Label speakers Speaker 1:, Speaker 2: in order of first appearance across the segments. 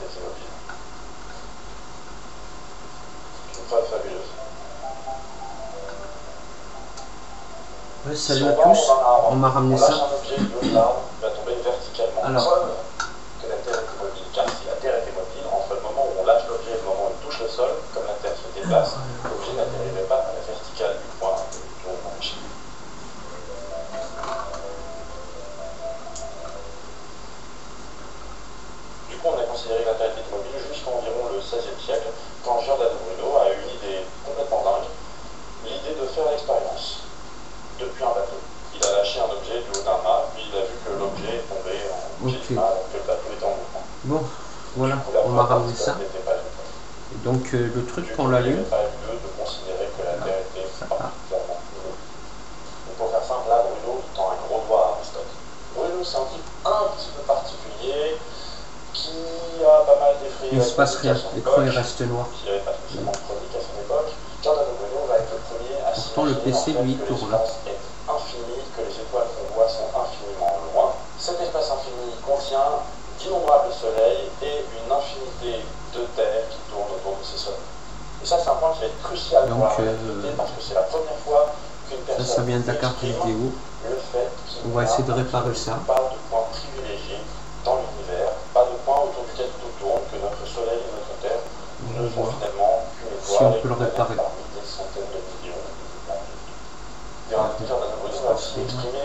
Speaker 1: est immobile. Une preuve fabuleuse.
Speaker 2: Ouais, salut à tous, on m'a ramené ça.
Speaker 1: Un objet du haut de l'arbre va tomber verticalement.
Speaker 2: Alors,
Speaker 1: preuve que la Terre est immobile, car si la Terre était mobile, entre le moment où on lâche l'objet et le moment où il touche le sol, comme la Terre se déplace, l'objet n'atterrirait pas à la verticale du point dont on marche. Du coup, on a considéré que la Terre était immobile jusqu'à environ le XVIe siècle, quand Giordano Bruno a eu une idée complètement dingue, l'idée de faire l'expérience depuis un bateau. Il a lâché un objet du haut d'un mât, puis il a vu que l'objet est tombé en pied du mât, alors que le bateau était en mouvement.
Speaker 2: Bon, voilà, on m'a ramené ça. Et donc le truc qu'on l'a lu.
Speaker 1: Il n'est pas lieu de considérer que la Terre était particulièrement immobile. Pour faire simple, là, Bruno tend un gros doigt à Aristote. Bruno, c'est un type un petit peu particulier qui a pas mal défrayé.
Speaker 2: Il ne se passe rien, l'écran il reste noir.
Speaker 1: Il n'y avait pas forcément de chronique à son époque. Giordano Bruno va être le premier à
Speaker 2: pourtant le PC lui tourne là.
Speaker 1: Infini, que les étoiles qu'on voit sont infiniment loin. Cet espace infini contient d'innombrables soleils et une infinité de terres qui tournent autour de ces soleils. Et ça, c'est un point qui va être crucial pour la réalité, parce que c'est la première fois qu'une personne.
Speaker 2: Ça vient de la carte vidéo. On va essayer de réparer ça.
Speaker 1: Pas de point privilégié dans l'univers, pas de point autour duquel tout tourne, que notre soleil et notre terre ne sont finalement qu'une étoile.
Speaker 2: Si on peut le réparer.
Speaker 1: Parmi des centaines de millions Giordano Bruno a aussi exprimé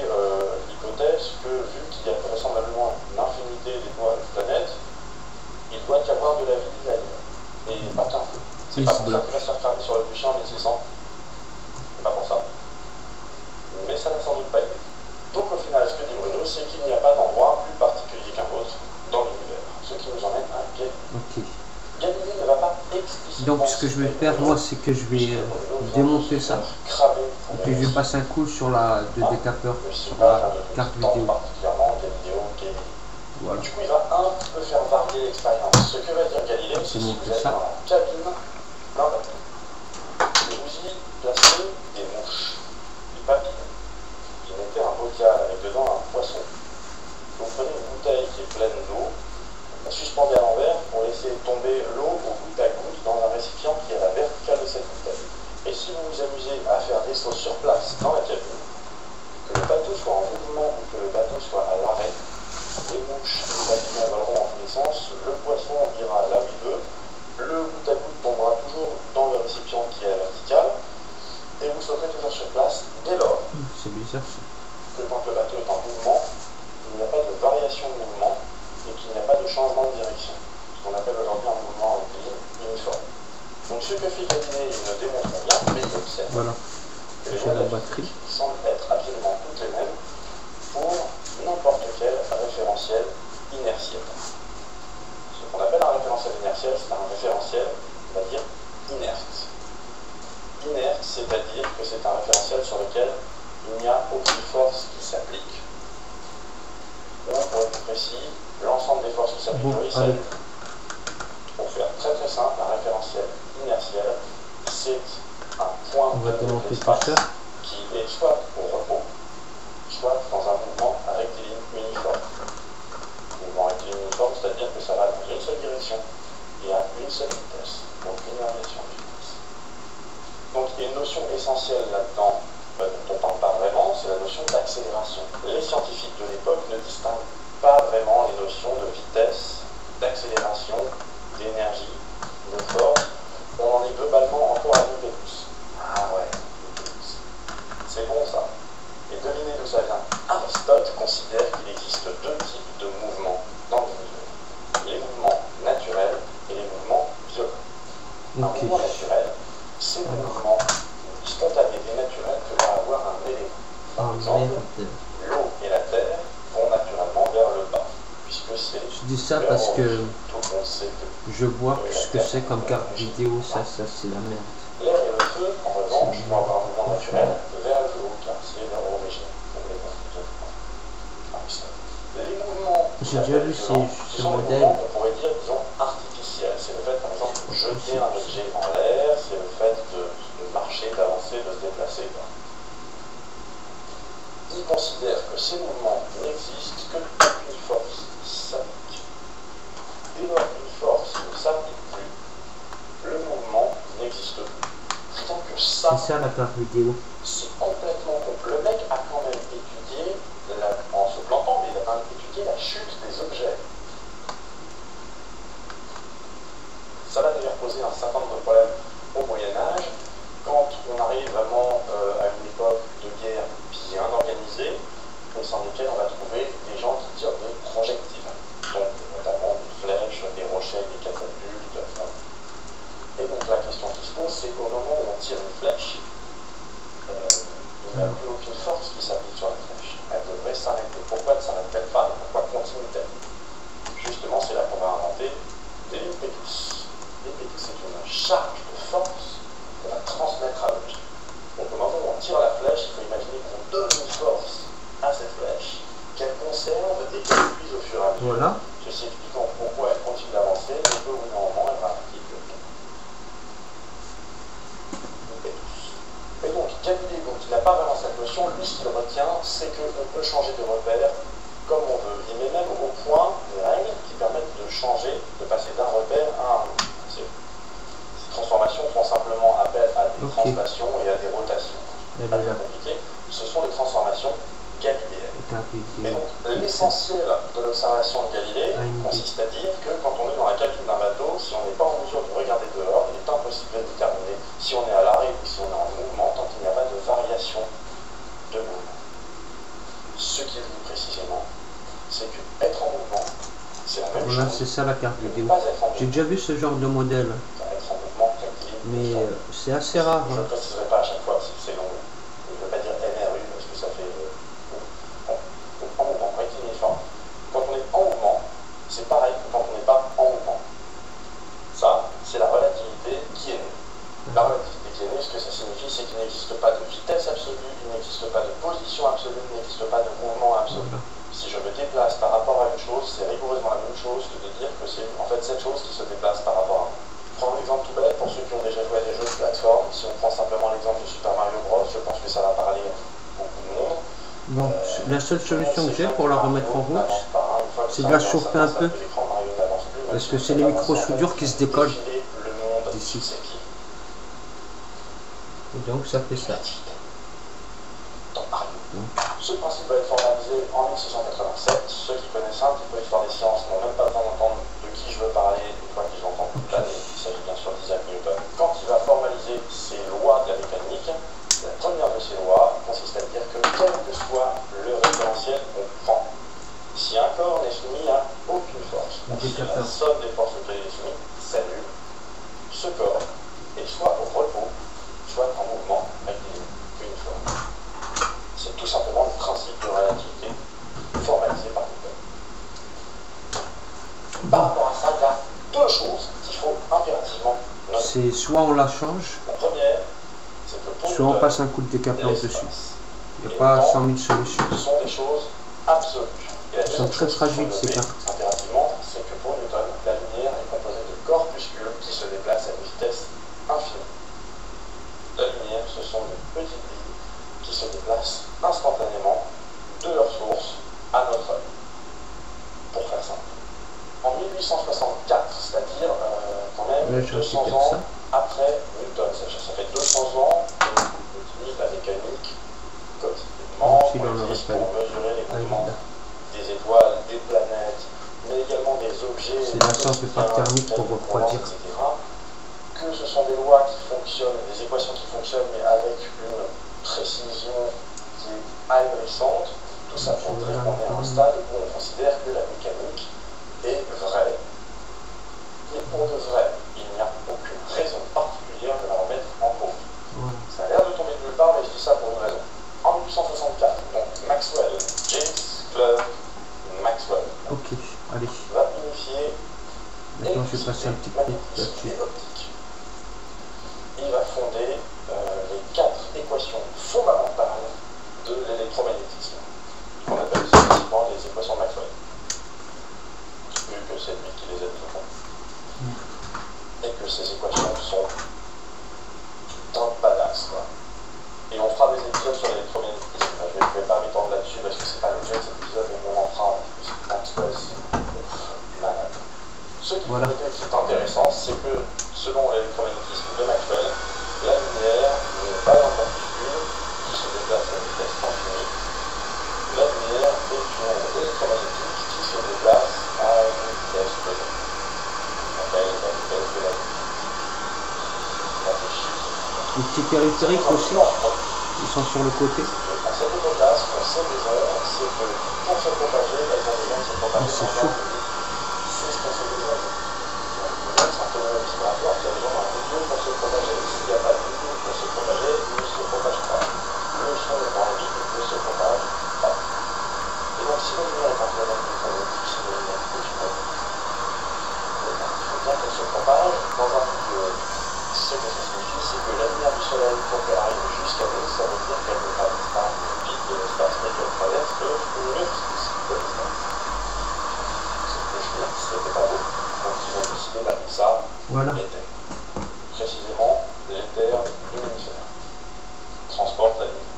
Speaker 1: l'hypothèse que, vu qu'il y a vraisemblablement une infinité d'étoiles et de planètes, il doit y avoir de la vie ailleurs. Et pas qu'un peu. C'est pas pour ça qu'il va se faire cramer sur le bûcher en 1600. C'est pas pour ça. Mais ça n'a sans doute pas été. Donc au final, ce que dit Bruno, c'est qu'il n'y a pas d'endroit plus particulier qu'un autre dans l'univers. Ce qui nous emmène à Galilée. Galilée ne va pas explicitement.
Speaker 2: Donc ce que je vais faire moi, c'est que je vais démonter ça. Et puis je vais passer un coup sur la de décapeur sur la carte vidéo. Voilà.
Speaker 1: Du coup, il va un peu faire varier l'expérience. Ce que va dire Galilée, c'est que vous êtes dans la cabine d'un bateau. Et vous y placez des mouches, des papillons. Vous mettez un bocal avec dedans un poisson. Vous prenez une bouteille qui est pleine d'eau, la suspendez à l'envers pour laisser tomber l'eau au goutte à goutte dans un récipient qui est à la verticale de cette bouteille. Et si vous vous amusez à faire des sauts sur place dans la cabine, que le bateau soit en mouvement ou que le bateau soit à l'arrêt, les mouches, les papillons voleront en tous les sens, le poisson ira là où il veut, le goutte à goutte tombera toujours dans le récipient qui est à la verticale, et vous sauterez toujours sur place dès lors
Speaker 2: c'est bizarre ça.
Speaker 1: que quand le bateau est en mouvement, il n'y a pas de variation de mouvement et qu'il n'y a pas de changement de direction, ce qu'on appelle aujourd'hui un mouvement uniforme. Donc ce que fait Galilée, il ne démontre rien, mais il observe.
Speaker 2: Voilà.
Speaker 1: Que les
Speaker 2: la batterie
Speaker 1: semblent être absolument toutes les mêmes pour n'importe quel référentiel inertiel. Ce qu'on appelle un référentiel inertiel, c'est un référentiel, on va dire, inerte. Inerte, c'est-à-dire que c'est un référentiel sur lequel il n'y a aucune force qui s'applique. Ou, pour être plus précis, l'ensemble des forces qui s'appliquent.
Speaker 2: Bon,
Speaker 1: pour faire très très simple, un référentiel inertiel, c'est un point de l'espace qui est soit au repos, soit dans un mouvement rectiligne uniforme. Mouvement rectiligne uniforme, c'est-à-dire que ça va dans une seule direction et à une seule vitesse, donc une variation de vitesse. Donc il y a une notion essentielle là-dedans, dont on ne parle pas vraiment, c'est la notion d'accélération. Les scientifiques de l'époque ne distinguent pas vraiment les notions de vitesse, d'accélération, d'énergie, de force. On en est globalement encore à Newton. Ah ouais, c'est bon ça. Et devinez d'où ça vient. Aristote considère qu'il existe deux types de mouvements dans l'univers. Les mouvements naturels et les mouvements violents. Un mouvement naturel, c'est le mouvement spontané et naturel que va avoir un élément. Par exemple, l'eau et la terre vont naturellement vers le bas. Puisque c'est.
Speaker 2: Je dis ça parce que je vois ce que c'est comme carte vidéo, ça c'est la merde.
Speaker 1: L'air et le feu, en revanche, vont avoir un mouvement naturel vers le haut, car c'est leur origine. Les mouvements.
Speaker 2: J'ai déjà vu ce modèle.
Speaker 1: On pourrait dire, disons, artificiels. C'est le fait, par exemple, de jeter un objet en l'air, c'est le fait de marcher, d'avancer, de se déplacer. Il considère que ces mouvements n'existent que quand une force s'applique. Dès lors qu'une force
Speaker 2: ça la carte vidéo.
Speaker 1: C'est complètement con. Le mec a quand même étudié, en se plantant, mais il a quand même étudié la chute des objets. Ça va d'ailleurs poser un certain nombre de problèmes au Moyen-Âge. Quand on arrive vraiment à une époque de guerre bien organisée, au sein desquelles on va trouver des gens qui tirent des projectiles. Donc notamment des flèches, des rochers, des catapultes. Et donc la question qui se pose, c'est qu'au moment où on tire une flèche, il n'y a plus aucune force qui s'applique sur la flèche. Elle devrait s'arrêter. Pourquoi ne s'arrête-t-elle pas et pourquoi continue-t-elle? Justement, c'est là qu'on va inventer des impetus. L'impetus, c'est une charge de force qu'on va transmettre à l'objet. Donc au moment où on tire la flèche, il faut imaginer qu'on donne une force à cette flèche, qu'elle conserve et qu'elle puise au fur et à mesure.
Speaker 2: Voilà.
Speaker 1: Ceci expliquant pourquoi elle continue d'avancer, mais peu ou non elle va arrêter. Et donc, Galilée, donc, il n'a pas vraiment cette notion. Lui, ce qu'il retient, c'est qu'on peut changer de repère comme on veut. Il met même au point des règles qui permettent de changer, de passer d'un repère à un autre. Ces transformations font simplement appel à des translations et à des rotations. Pas très compliqué. Ce sont les transformations galiléennes. Mais donc, l'essentiel de l'observation de Galilée consiste à dire que quand on est dans la cabine d'un bateau, si on n'est pas en mesure de regarder dehors, il est impossible de déterminer si on est à l'arrêt ou si on est en mouvement tant qu'il n'y a pas de variation de mouvement. Ce qui est dit précisément, c'est que être en mouvement, c'est la même chose.
Speaker 2: C'est ça la carte vidéo. J'ai déjà vu ce genre de modèle.
Speaker 1: Être en mouvement,
Speaker 2: mais c'est assez rare.
Speaker 1: Je ne préciserai pas à chaque fois, c'est long. Je ne veux pas dire MRU parce que ça fait en mouvement, rectiliforme. Quand on est en mouvement, c'est pareil que quand on n'est pas en mouvement. Ça, c'est la relativité qui est née. La relativité qui est née, ce que ça signifie, c'est qu'il n'existe pas de vitesse absolue, il n'existe pas de position absolue, il n'existe pas de mouvement absolu. Si je me déplace par rapport à une chose, c'est rigoureusement la même chose que de dire que c'est en fait cette chose qui se déplace par rapport à moi. Prends un exemple tout bête pour ceux qui ont déjà joué à des jeux de plateforme. Si on prend simplement l'exemple de Super Mario Bros, je pense que ça va parler beaucoup de monde.
Speaker 2: Bon, la seule solution que j'ai pour la remettre en route, c'est de la chauffer un peu, parce que c'est les micro-soudures qui se décollent d'ici. Et donc ça fait ça.
Speaker 1: Ce principe va être formalisé en 1687. Ceux qui connaissent un petit peu l'histoire des sciences n'ont même pas besoin d'entendre de qui je veux parler une fois qu'ils entendent toute l'année. Il s'agit bien sûr d'Isaac Newton. Quand il va formaliser ses lois de la mécanique, la première de ces lois consiste à dire que quel que soit le référentiel qu'on prend, si un corps n'est soumis à aucune force, si la somme des forces auxquelles il est soumis s'annule, ce corps est soit au repos, soit en mouvement avec une forme. C'est tout simplement le principe de relativité formalisé par Newton. Par rapport à ça, il y a deux choses qu'il faut impérativement noter.
Speaker 2: C'est soit on la change,
Speaker 1: la première, c'est que pour
Speaker 2: soit on passe un coup de décapeur dessus. Il n'y a pas 100 000 solutions.
Speaker 1: Ce sont des choses absolues.
Speaker 2: Elles sont très fragiles ces cartes.
Speaker 1: Impérativement, c'est que pour Newton, la lumière est composée de corpuscules qui se déplacent à une vitesse infinie. La lumière, ce sont de petites billes qui se déplacent instantanément de leur source à notre œil. Pour faire simple. En 1864, c'est-à-dire quand même 200 ans après Newton, ça fait 200 ans qu'on utilise la mécanique quotidiennement pour mesurer les mouvements des étoiles, des planètes, mais également des objets.
Speaker 2: C'est la sorte de part thermique pour refroidir.
Speaker 1: Etc. Que ce sont des lois qui fonctionnent, des équations qui fonctionnent, mais avec une précision qui est ahurissante. Tout ça pour dire qu'on est à un stade où on considère que la mécanique est vraie. Et pour de vrai, il n'y a aucune raison particulière de la remettre en cause. Ça a l'air de tomber de nulle part, mais je dis ça pour une raison. En 1864, donc Maxwell, James Clerk Maxwell,
Speaker 2: allez.
Speaker 1: va unifier
Speaker 2: maintenant je vais passer un petit peu là-dessus.
Speaker 1: Il va fonder les 4 équations fondamentales de l'électromagnétisme, qu'on appelle spécifiquement les équations de Maxwell, vu que c'est lui qui les a mises au fond. Et que ces équations sont un badass, quoi. Et on fera des épisodes sur l'électromagnétisme. Je ne vais pas m'étendre là-dessus parce que c'est pas l'objet de cet épisode, mais on en fera Maxwell, c'est malade. Ce qui est intéressant, c'est que selon l'électromagnétisme de Maxwell, La lumière n'est pas un particule qui se déplace à vitesse infinie. La lumière est une onde électromagnétique qui se déplace à une vitesse donnée. On appelle la vitesse de la lumière.
Speaker 2: Les petits périphériques aussi, ils sont sur le côté.
Speaker 1: À cette époque-là, ce qu'on sait des ondes, c'est que pour se propager, elles ont besoin de se propager.
Speaker 2: C'est chaud.
Speaker 1: C'est ce qu'on sait des ondes. C'est un phénomène vibratoire qui a besoin d'un milieu pour se propager. S'il n'y a pas de milieu pour se propager, il ne se propage pas. Le son dans le vide ne se propage pas. Et donc, si la lumière est un phénomène électromagnétique, si la lumière est une onde, il faut bien qu'elle se propage dans un milieu. Ce que ça signifie, c'est que la lumière du soleil, pour qu'elle arrive jusqu'à nous, ça veut dire qu'elle ne traverse pas le vide de l'espace, mais qu'elle traverse le multispace de l'espace. C'était pas beau, donc ils ont décidé d'appeler ça l'éther. Précisément, l'éther de l'univers transporte la lumière.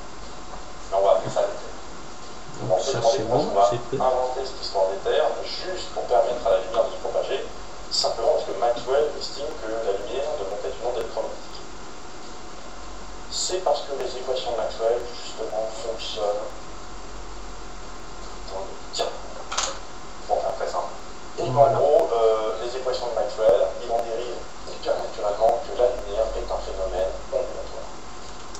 Speaker 1: Mais on va appeler ça l'éther.
Speaker 2: Donc ça c'est bon, c'est fait.
Speaker 1: On va inventer cette histoire d'éther juste pour permettre à la lumière de se propager, simplement parce que Maxwell estime que la lumière devrait être une onde électromagnétique. C'est parce que les équations de Maxwell, justement, fonctionnent dans le diamant. Pour faire très simple. Et en gros, les équations de Maxwell, il en dérive hyper naturellement que la lumière est un phénomène ondulatoire.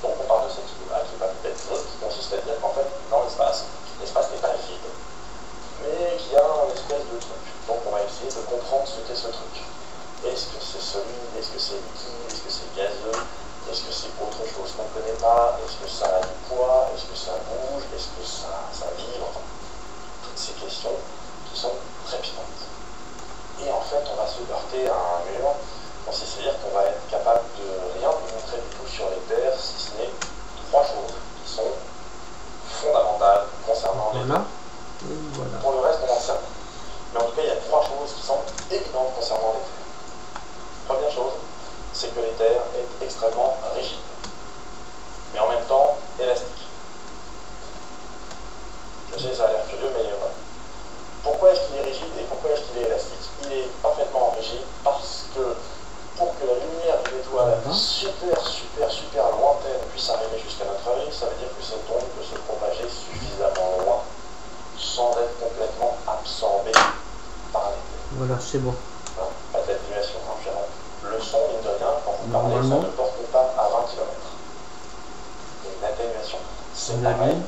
Speaker 1: Donc on parle de cette idée-là qui est pas bête, qui consiste à dire qu'en fait, dans l'espace n'est pas vide, mais qu'il y a un espèce de truc. Donc on va essayer de comprendre ce qu'est ce truc. Est-ce que c'est solide? Est-ce que c'est liquide? Est-ce que c'est gazeux? Est-ce que c'est autre chose qu'on ne connaît pas? Est-ce que ça a du poids? Est-ce que ça bouge? Est-ce que ça vibre? Toutes ces questions qui sont trépidantes. Et en fait, on va se heurter à un mur. C'est-à-dire qu'on va être capable de rien vous montrer du tout sur l'éther, si ce n'est 3 choses qui sont fondamentales concernant l'éther.
Speaker 2: Voilà.
Speaker 1: Pour le reste, on en sait rien. Mais en tout cas, il y a 3 choses qui sont évidentes concernant l'éther. Première chose, c'est que l'éther est extrêmement rigide, mais en même temps élastique. Je sais, ça a l'air curieux, mais voilà. Pourquoi est-ce qu'il est rigide et pourquoi est-ce qu'il est élastique? Il est parfaitement rigide parce que pour que la lumière d'une étoile super lointaine puisse arriver jusqu'à notre œil, ça veut dire que cette onde peut se propager suffisamment loin sans être complètement absorbée par l'éther.
Speaker 2: Voilà, c'est bon.
Speaker 1: Non, pas d'atténuation, le son, mine de rien, quand vous parlez, ça ne porte pas à 20 km. Une atténuation. C'est pareil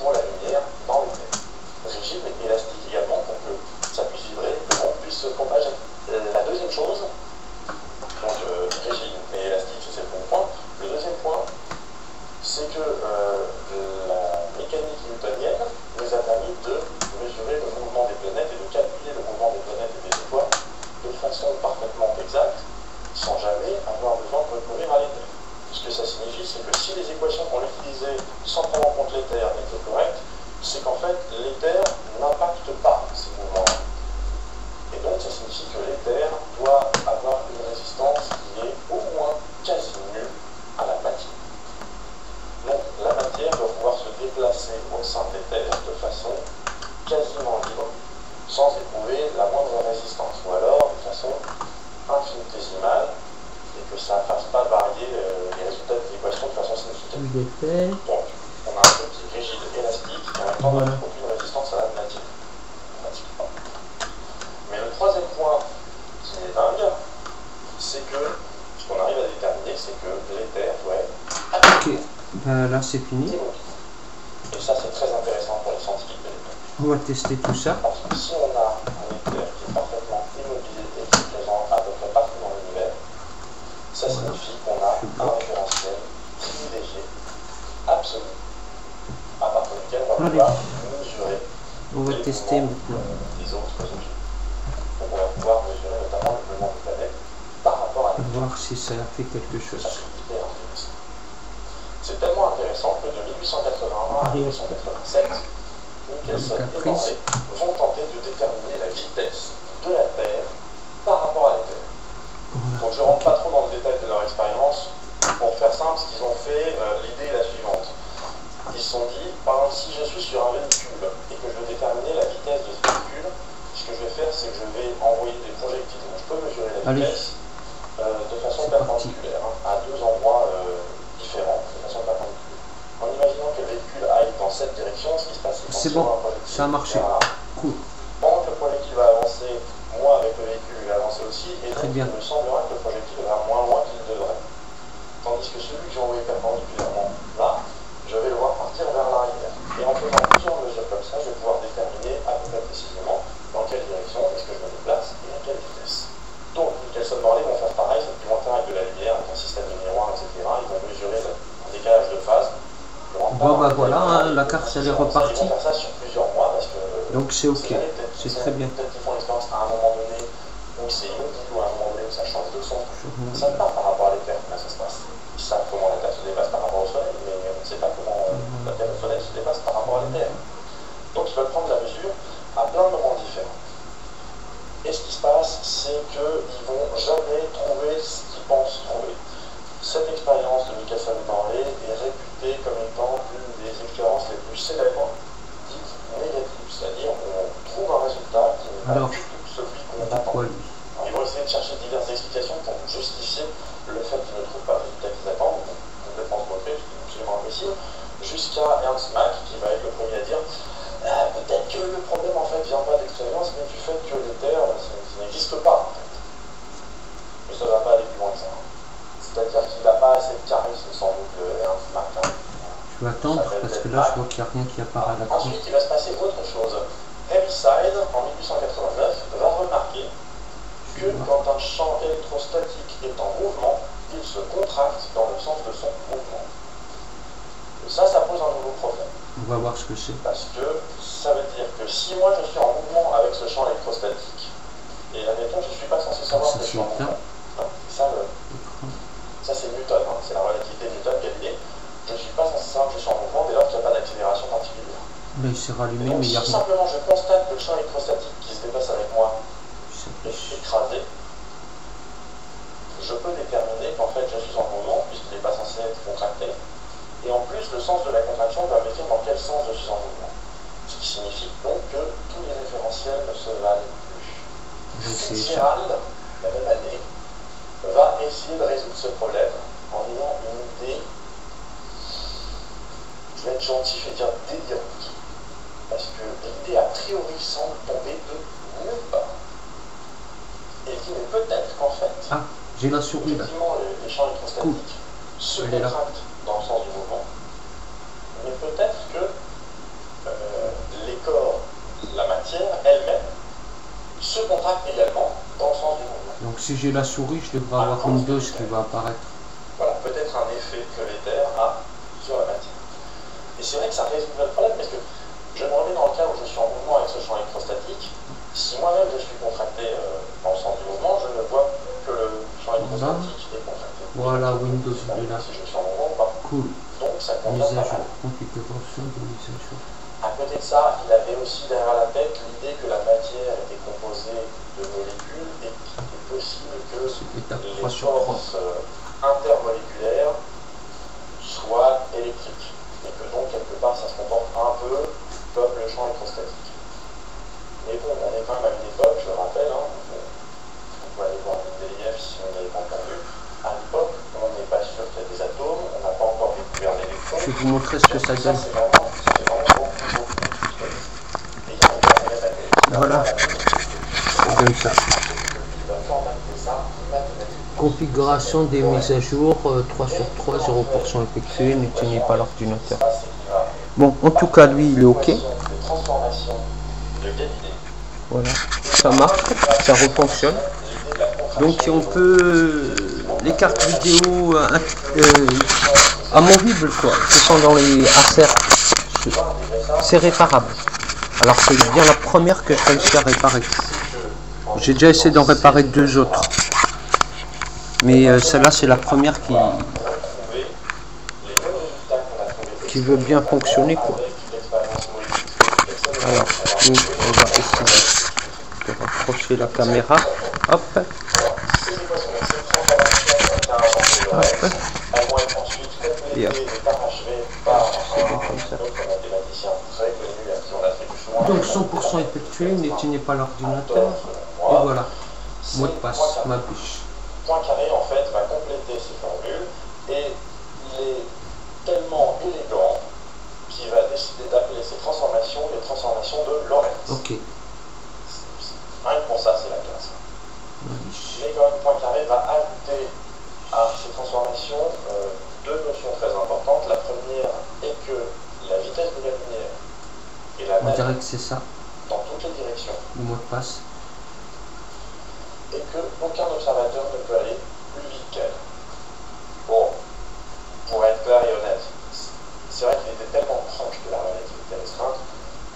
Speaker 1: pour la lumière dans l'éther. Rigide et élastique également pour que ça puisse vibrer, que l'on puisse se propager. La deuxième chose, donc rigide et élastique, c'est le bon point. Le deuxième point, c'est que la mécanique newtonienne nous a permis de mesurer le mouvement des planètes et de calculer le mouvement des planètes et des étoiles de façon parfaitement exacte, sans jamais avoir besoin de recourir à l'éther. Ce que ça signifie, c'est que si les équations qu'on utilisait sans prendre en compte l'éther étaient correctes, c'est qu'en fait, l'éther n'impacte pas ces mouvements-là. Et donc, ça signifie que l'éther doit avoir une résistance qui est au moins quasi nulle à la matière. Donc, la matière doit pouvoir se déplacer au sein de l'éther de façon quasiment libre, sans éprouver la moindre résistance, ou alors de façon infinitésimale, et que ça ne fasse pas varier les résultats des équations de façon significative. Donc, on a un truc qui est rigide, élastique, et en même temps, on n'a aucune résistance à la matière. Pratiquement. Mais le troisième point qui est dingue, c'est que ce qu'on arrive à déterminer, c'est que l'éther doit être
Speaker 2: ok, ben là c'est fini.
Speaker 1: Et ça, c'est très intéressant pour les scientifiques de l'éther.
Speaker 2: On va tester tout ça.
Speaker 1: Parce que si on a un éther qui est parfaitement immobile et qui est présent à peu près partout dans l'univers, ça signifie qu'on a un référentiel privilégié, absolu, à partir duquel on va pouvoir mesurer
Speaker 2: on va tester maintenant
Speaker 1: les autres objets. Donc on va pouvoir mesurer notamment le mouvement des planètes par rapport à l'éther.
Speaker 2: voir si ça fait quelque chose.
Speaker 1: Ça, c'est hyper intéressant. C'est tellement intéressant que de 1881 à 1887, Michelson et Morley vont tenter de déterminer la vitesse de la Terre par rapport à l'éther. Donc je ne rentre pas trop dans le détail de leur expérience. Pour faire simple, ce qu'ils ont fait, l'idée est la suivante. Ils se sont dit, par exemple, si je suis sur un véhicule et que je veux déterminer la vitesse de ce véhicule, ce que je vais faire, c'est que je vais envoyer des projectiles. Donc je peux mesurer la vitesse de façon perpendiculaire à deux endroits En imaginant que le véhicule aille dans cette direction, ce qui se passe,
Speaker 2: c'est bon, ça a marché. Cool.
Speaker 1: Pendant que le projectile va avancer, moi avec le véhicule il va avancer aussi, et donc il me semblera que le projectile va moins loin qu'il devrait. Tandis que celui que j'ai envoyé perpendiculairement là, je vais le voir partir vers l'arrière. Et en faisant plusieurs mesures comme ça, je vais pouvoir déterminer à peu près précisément dans quelle direction est-ce que je me déplace et à quelle vitesse. Donc, les Kelson Morley vont faire pareil, c'est supplémentaire avec de la lumière, avec un système de miroir, etc. Ils vont mesurer un décalage de phase.
Speaker 2: Bon bah voilà, hein, la carte elle est repartie.
Speaker 1: Ils vont faire ça sur plusieurs mois parce que...
Speaker 2: Donc c'est ok, c'est très bien.
Speaker 1: Peut-être qu'ils font l'expérience à un moment donné où c'est inutile ou à un moment donné où ça change de son. Ça ne part par rapport à l'éclair, comment ça se passe. Ils savent comment la Terre se dépasse par rapport au Soleil, mais on ne sait pas comment la Terre et le Soleil se dépassent par rapport à l'éclair. Donc ils veulent prendre la mesure à plein de moments différents. Et ce qui se passe, c'est qu'ils ne vont jamais trouver ce qu'ils pensent trouver. Cette expérience de Michelson Morley est réputée comme étant une des expériences les plus célèbres dites négatives, c'est-à-dire on trouve un résultat qui n'est pas du tout celui qu'on attend. Ils vont essayer de chercher diverses explications pour justifier le fait qu'ils ne trouvent pas le résultat qu'ils attendent, complètement moqué, c'est absolument impossible, jusqu'à Ernst Mach qui va être le premier à dire peut-être que le problème en fait vient pas d'expérience, mais du fait que l'éther ça n'existe pas en fait. Mais ça ne va pas aller plus loin que ça. C'est-à-dire qu'il n'a pas assez de charisme sans doute Ernst Mach.
Speaker 2: Je vais attendre parce que là je vois qu'il n'y a rien qui apparaît à la fin.
Speaker 1: Ensuite il va se passer autre chose. Heaviside en 1889 va remarquer que quand un champ électrostatique est en mouvement, il se contracte dans le sens de son mouvement. Et ça pose un nouveau problème.
Speaker 2: On va voir ce que c'est.
Speaker 1: Parce que ça veut dire que si moi je suis en mouvement avec ce champ électrostatique, et admettons je ne suis pas censé savoir que je suis en mouvement. Ça c'est Newton, hein, c'est la relativité de Newton qui a l'idée. Je ne suis pas censé savoir que je suis en mouvement dès lors qu'il n'y a pas d'accélération particulière.
Speaker 2: Mais il s'est rallumé, mais il y a
Speaker 1: rien. Si simplement je constate que le champ électrostatique qui se dépasse avec moi est écrasé, je peux déterminer qu'en fait je suis en mouvement puisqu'il n'est pas censé être contracté. Et en plus, le sens de la contraction va me dire dans quel sens je suis en mouvement. Ce qui signifie donc que tous les référentiels ne se valent plus. Fitzgerald, la même année, va essayer de résoudre ce problème en ayant une idée, je vais être gentil, je vais dire délirante. Parce que l'idée a priori semble tomber de nulle part. Et il dit, mais peut-être qu'en fait,
Speaker 2: j'ai la souris là.
Speaker 1: Effectivement, les champs électrostatiques se contractent dans le sens du mouvement, mais peut-être que les corps, la matière elle-même, se contractent également dans le sens du mouvement.
Speaker 2: Donc si j'ai la souris, je devrais avoir Windows qui va apparaître.
Speaker 1: Voilà, peut-être un effet que l'éther a sur la matière. Et c'est vrai que ça résout le problème, parce que je me remets dans le cas où je suis en mouvement avec ce champ électrostatique. Si moi-même je suis contracté dans le sens du mouvement, je ne vois que le champ électrostatique est contracté.
Speaker 2: Voilà, Windows il est là.
Speaker 1: Si je suis en mouvement ou pas.
Speaker 2: Cool.
Speaker 1: Donc ça compte
Speaker 2: mise à
Speaker 1: pas
Speaker 2: jour.
Speaker 1: mal.
Speaker 2: Configuration de mise à jour.
Speaker 1: À côté de ça, il avait aussi derrière la tête l'idée que la matière était composée de molécules et qu'il est possible que les forces intermoléculaires soient électriques. Et que donc, quelque part, ça se comporte un peu comme le champ électrostatique. Mais bon, on est quand même à une époque, je le rappelle, hein, vous pouvez aller voir le PDF si vous n'avez pas entendu. À l'époque, on n'est pas sûr qu'il y a des atomes, on n'a pas encore découvert l'électron.
Speaker 2: Je vais vous montrer ce que ça donne. Voilà, ça donne ça. Configuration des mises à jour, 3 sur 3, 0% effectué, n'éteignez pas l'ordinateur. Bon, en tout cas, lui, il est OK. Voilà, ça marche, ça refonctionne. Donc, on peut... les cartes vidéo amovibles, quoi, qui sont dans les Acer, c'est réparable. Alors, c'est bien la première que je réussis à réparer. J'ai déjà essayé d'en réparer 2 autres. Mais celle-là, c'est la première qui veut bien fonctionner, quoi. Alors, on va essayer de rapprocher la caméra. Hop. Hop. Et hop. Comme ça. Donc 100% effectué, n'éteignez pas l'ordinateur. Et voilà. Mot de passe, ma biche.
Speaker 1: Poincaré en fait va compléter ces formules et il est tellement élégant décidé d'appeler ces transformations les transformations de Lorentz.
Speaker 2: Ok.
Speaker 1: Rien que pour ça, c'est la classe. Mais quand même, Poincaré va ajouter à ces transformations deux notions très importantes. La première est que la vitesse de la lumière est la même.
Speaker 2: On dirait que c'est ça.
Speaker 1: Dans toutes les directions.
Speaker 2: Le mot de passe.
Speaker 1: Et que aucun observateur ne peut aller plus vite qu'elle. Bon, pour être clair et honnête, c'est vrai qu'il était tellement proche de la relativité restreinte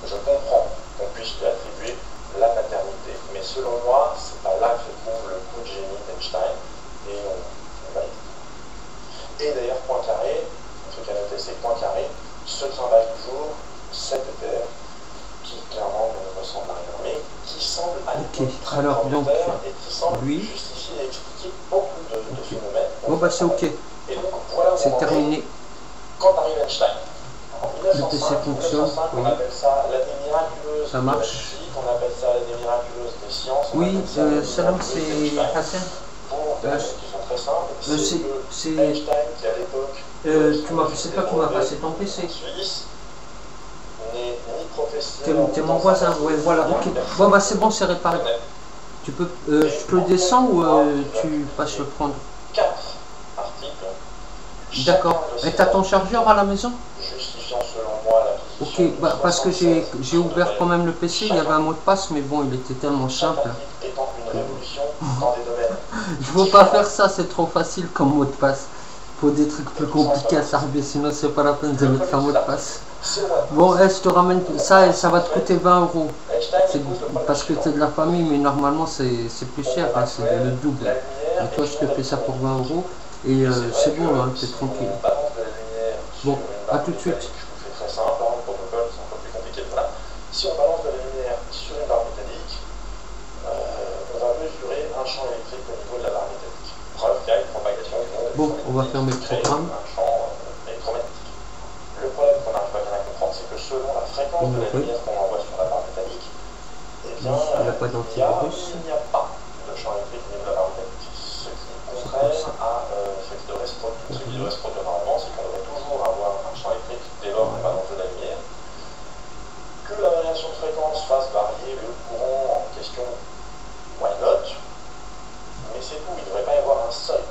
Speaker 1: que je comprends qu'on puisse lui attribuer la paternité. Mais selon moi, c'est pas là que se trouve le coup de génie d'Einstein, et on valide. Et d'ailleurs, Poincaré, un truc à noter, c'est que Poincaré se trimballe toujours cette terre qui clairement ne ressemble à rien, mais qui semble aller très
Speaker 2: alors donc
Speaker 1: et qui semble
Speaker 2: lui
Speaker 1: justifier et expliquer beaucoup de phénomènes.
Speaker 2: Bon bah c'est ok.
Speaker 1: Et donc voilà,
Speaker 2: c'est terminé.
Speaker 1: Quand arrive Einstein, en
Speaker 2: Le PC fonctionne.
Speaker 1: 1905, on appelle ça l'année miraculeuse
Speaker 2: ça marche.
Speaker 1: de la physique, on appelle ça l'année miraculeuse des sciences.
Speaker 2: Oui, salam, c'est Hassan.
Speaker 1: Pour des raisons qui sont très simples, c'est Einstein qui à l'époque,
Speaker 2: c'est toi qui m'as passé ton PC.
Speaker 1: Suisse, n'est ni professeur.
Speaker 2: T'es mon voisin, ouais, voilà, ok. Bon bah c'est bon, c'est réparé. Tu peux, je peux le descendre ou tu passes le prendre?
Speaker 1: 4 articles.
Speaker 2: D'accord. Et t'as ton chargeur à la maison?
Speaker 1: Justifiant selon moi la
Speaker 2: ok, bah, parce que j'ai ouvert quand même le PC, il y avait un mot de passe, mais bon, il était tellement simple.
Speaker 1: Étant une révolution dans des domaines.
Speaker 2: Je veux pas faire ça, c'est trop facile comme mot de passe. Faut des trucs plus compliqués à servir, sinon c'est pas la peine de mettre un mot de passe. Bon, je te ramène ça et ça va te coûter 20 €. Parce que t'es de la famille, mais normalement c'est plus cher, hein, c'est le double. Et toi, je te fais ça pour 20 € et c'est bon, hein, t'es tranquille. Bon, à tout de suite.
Speaker 1: Je vous fais très simple, hein, le protocole c'est un peu plus compliqué. Voilà. Si on balance de la lumière sur une barre métallique, on va mesurer un champ électrique au niveau de la barre métallique. Preuve qu'il y a une propagation du monde.
Speaker 2: Bon, on va fermer le programme.
Speaker 1: Un champ électromagnétique. Le problème qu'on n'arrive pas bien à comprendre, c'est que selon la fréquence de la lumière qu'on envoie sur la barre métallique, eh bien, il n'y a pas de champ électrique au niveau de la barre métallique. Ce qui est contraire à ce qui devrait se produire normalement, c'est qu'on devrait toujours avoir un champ électrique dès lors qu'on balance de la lumière. Que la variation de fréquence fasse varier le courant en question, why not? Mais c'est tout, il ne devrait pas y avoir un seuil.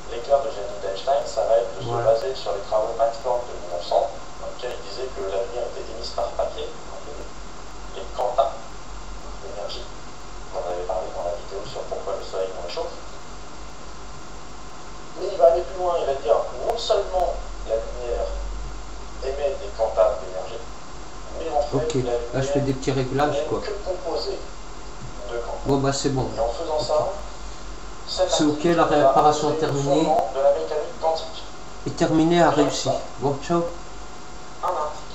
Speaker 1: L'éclair de génie d'Einstein, ça va être de se baser sur les travaux Max Planck de 1900, dans lesquels il disait que la lumière était émise par papier, les quanta d'énergie. On avait parlé dans la vidéo sur pourquoi le soleil nous réchauffe. Mais il va aller plus loin, il va dire non seulement la lumière émet des quantas d'énergie, mais en fait la lumière
Speaker 2: là je fais des petits réglages quoi.
Speaker 1: Que composée de quantas.
Speaker 2: Bon bah c'est bon.
Speaker 1: Et en faisant ça,
Speaker 2: c'est ok, la réparation est terminée.
Speaker 1: De la mécanique quantique.
Speaker 2: Et terminée, a réussi. Bon, ciao.